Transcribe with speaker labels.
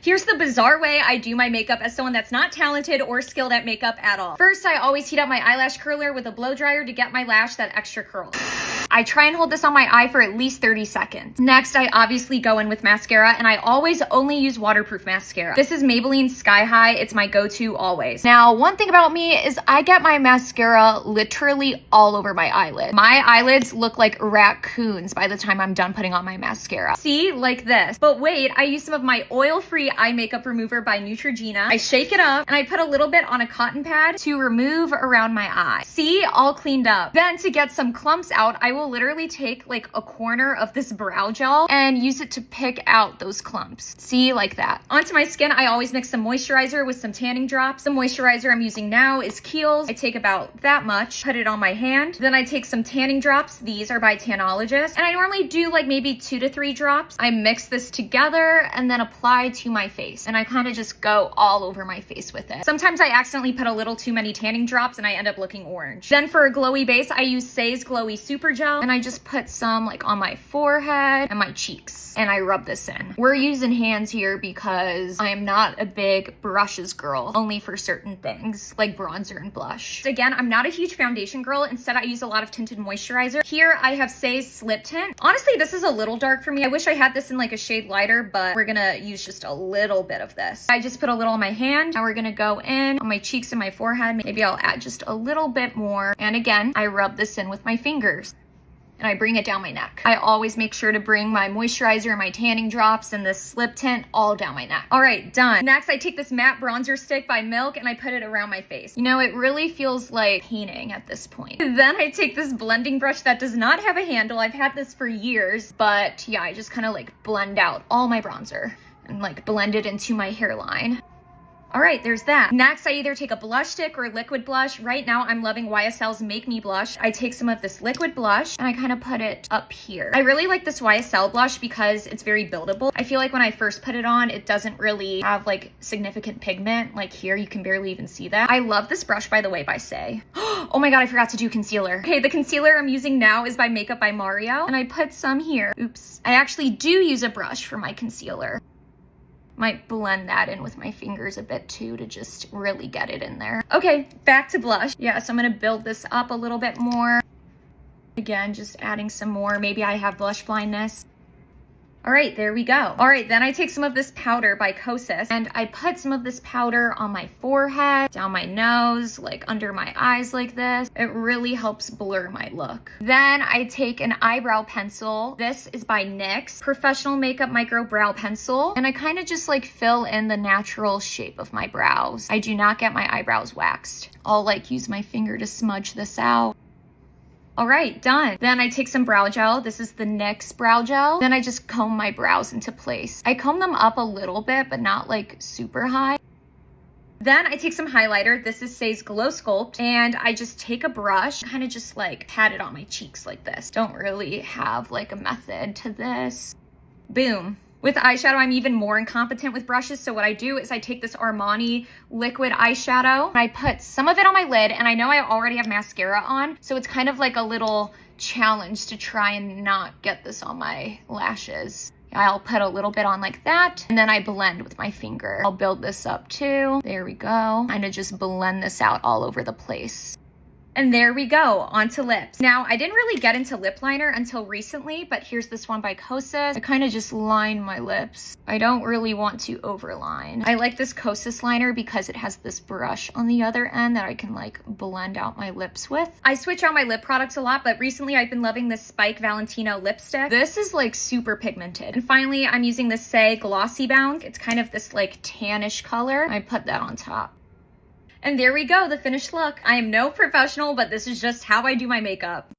Speaker 1: Here's the bizarre way I do my makeup as someone that's not talented or skilled at makeup at all. First, I always heat up my eyelash curler with a blow dryer to get my lash that extra curl. I try and hold this on my eye for at least 30 seconds. Next, I obviously go in with mascara, and I always only use waterproof mascara. This is Maybelline Sky High. It's my go-to always. Now, one thing about me is I get my mascara literally all over my eyelid. My eyelids look like raccoons by the time I'm done putting on my mascara. See, like this. But wait, I use some of my oil-free eye makeup remover by Neutrogena. I shake it up, and I put a little bit on a cotton pad to remove around my eye. See, all cleaned up. Then to get some clumps out, I will literally take like a corner of this brow gel and use it to pick out those clumps. See, like that. Onto my skin, I always mix some moisturizer with some tanning drops. The moisturizer I'm using now is Kiehl's. I take about that much, put it on my hand. Then I take some tanning drops. These are by Tanologist. And I normally do like maybe 2 to 3 drops. I mix this together and then apply to my face. And I kind of just go all over my face with it. Sometimes I accidentally put a little too many tanning drops and I end up looking orange. Then for a glowy base, I use Saie's Glowy Super Gel, and I just put some like on my forehead and my cheeks, and I rub this in. We're using hands here because I am not a big brushes girl, only for certain things like bronzer and blush. Again, I'm not a huge foundation girl. Instead, I use a lot of tinted moisturizer. Here I have Saie's Slip Tint. Honestly, this is a little dark for me. I wish I had this in like a shade lighter, but we're gonna use just a little bit of this. I just put a little on my hand. Now we're gonna go in on my cheeks and my forehead. Maybe I'll add just a little bit more. And again, I rub this in with my fingers and I bring it down my neck. I always make sure to bring my moisturizer and my tanning drops and this slip tint all down my neck. All right, done. Next, I take this matte bronzer stick by Milk and I put it around my face. You know, it really feels like painting at this point. Then I take this blending brush that does not have a handle. I've had this for years, but yeah, I just kind of like blend out all my bronzer and like blend it into my hairline. All right, there's that. Next, I either take a blush stick or liquid blush. Right now, I'm loving YSL's Make Me Blush. I take some of this liquid blush and I kind of put it up here. I really like this YSL blush because it's very buildable. I feel like when I first put it on, it doesn't really have like significant pigment. Like here, you can barely even see that. I love this brush, by the way, by Saie. Oh my God, I forgot to do concealer. Okay, the concealer I'm using now is by Makeup by Mario, and I put some here. Oops. I actually do use a brush for my concealer. Might blend that in with my fingers a bit too to just really get it in there. Okay, back to blush. Yeah, so I'm gonna build this up a little bit more. Again, just adding some more. Maybe I have blush blindness. All right, there we go. All right, then I take some of this powder by Kosas and I put some of this powder on my forehead, down my nose, like under my eyes like this. It really helps blur my look. Then I take an eyebrow pencil. This is by NYX Professional Makeup Micro Brow Pencil. And I kind of just like fill in the natural shape of my brows. I do not get my eyebrows waxed. I'll like use my finger to smudge this out. All right, done. Then I take some brow gel. This is the NYX brow gel. Then I just comb my brows into place. I comb them up a little bit, but not like super high. Then I take some highlighter. This is Saie's Glow Sculpt. And I just take a brush, kind of just like pat it on my cheeks like this. Don't really have like a method to this. Boom. With eyeshadow, I'm even more incompetent with brushes, so what I do is I take this Armani liquid eyeshadow, and I put some of it on my lid, and I know I already have mascara on, so it's kind of like a little challenge to try and not get this on my lashes. I'll put a little bit on like that, and then I blend with my finger. I'll build this up too. There we go. Kind of just blend this out all over the place. And there we go, onto lips. Now, I didn't really get into lip liner until recently, but here's this one by Kosas. I kind of just line my lips. I don't really want to overline. I like this Kosas liner because it has this brush on the other end that I can like blend out my lips with. I switch out my lip products a lot, but recently I've been loving this Spike Valentino lipstick. This is like super pigmented. And finally, I'm using the Saie Glossy Bounce. It's kind of this like tannish color. I put that on top. And there we go, the finished look. I am no professional, but this is just how I do my makeup.